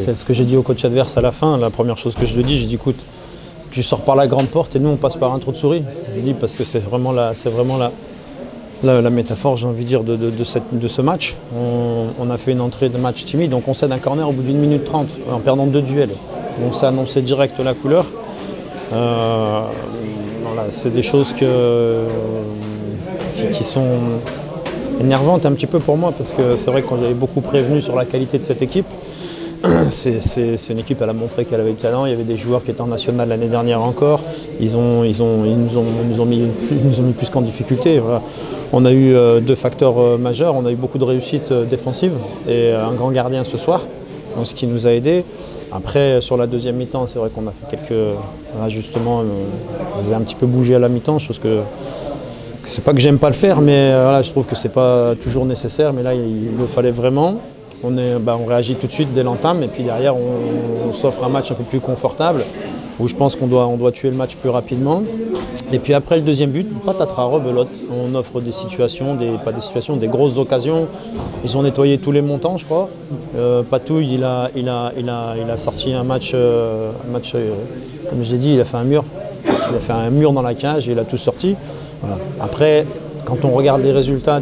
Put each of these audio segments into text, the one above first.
C'est ce que j'ai dit au coach adverse à la fin. La première chose que je lui ai dit, j'ai dit écoute, tu sors par la grande porte et nous on passe par un trou de souris. Je dis parce que c'est vraiment la métaphore, j'ai envie de dire, de ce match. On a fait une entrée de match timide, donc on cède un corner au bout d'une minute 30 en perdant 2 duels. Donc ça annonçait direct la couleur. Voilà, c'est des choses qui sont énervantes un petit peu pour moi parce que c'est vrai qu'on avait beaucoup prévenu sur la qualité de cette équipe. C'est une équipe, elle a montré qu'elle avait du talent. Il y avait des joueurs qui étaient en national l'année dernière encore. Ils nous ont mis plus qu'en difficulté. Voilà. On a eu 2 facteurs majeurs. On a eu beaucoup de réussite défensive et un grand gardien ce soir, donc ce qui nous a aidés. Après, sur la deuxième mi-temps, c'est vrai qu'on a fait quelques ajustements. On faisait un petit peu bouger à la mi-temps, chose que c'est pas que j'aime pas le faire, mais voilà, je trouve que c'est pas toujours nécessaire. Mais là, il le fallait vraiment. On réagit tout de suite dès l'entame et puis derrière on s'offre un match un peu plus confortable où je pense qu'on doit tuer le match plus rapidement. Et puis après le deuxième but, patatras, rebelote, on offre des situations, des grosses occasions. Ils ont nettoyé tous les montants je crois. Patouille il a sorti un match comme je l'ai dit, il a fait un mur. Il a fait un mur dans la cage et il a tout sorti. Voilà. Après, quand on regarde les résultats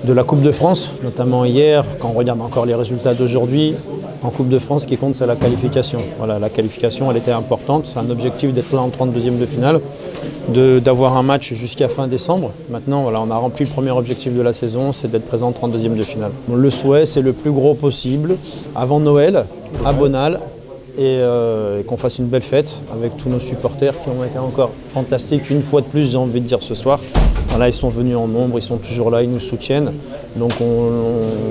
de la Coupe de France, notamment hier, quand on regarde encore les résultats d'aujourd'hui, en Coupe de France, ce qui compte, c'est la qualification. Voilà, la qualification, elle était importante. C'est un objectif d'être là en 32e de finale, d'avoir un match jusqu'à fin décembre. Maintenant, voilà, on a rempli le premier objectif de la saison, c'est d'être présent en 32e de finale. Bon, le souhait, c'est le plus gros possible, avant Noël, à Bonal, et qu'on fasse une belle fête avec tous nos supporters qui ont été encore fantastiques. Une fois de plus, j'ai envie de dire ce soir. Voilà, ils sont venus en nombre, ils sont toujours là, ils nous soutiennent. Donc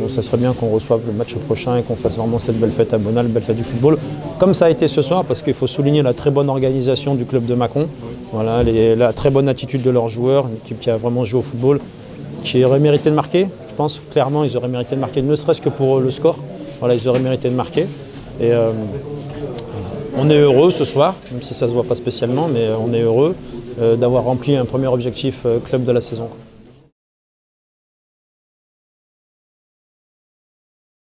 ça serait bien qu'on reçoive le match prochain et qu'on fasse vraiment cette belle fête à Bonal, belle fête du football. Comme ça a été ce soir, parce qu'il faut souligner la très bonne organisation du club de Mâcon. Voilà, la très bonne attitude de leurs joueurs, une équipe qui a vraiment joué au football, qui aurait mérité de marquer. Je pense clairement ils auraient mérité de marquer, ne serait-ce que pour le score. Voilà, ils auraient mérité de marquer. Et on est heureux ce soir, même si ça ne se voit pas spécialement, mais on est heureux d'avoir rempli un premier objectif club de la saison.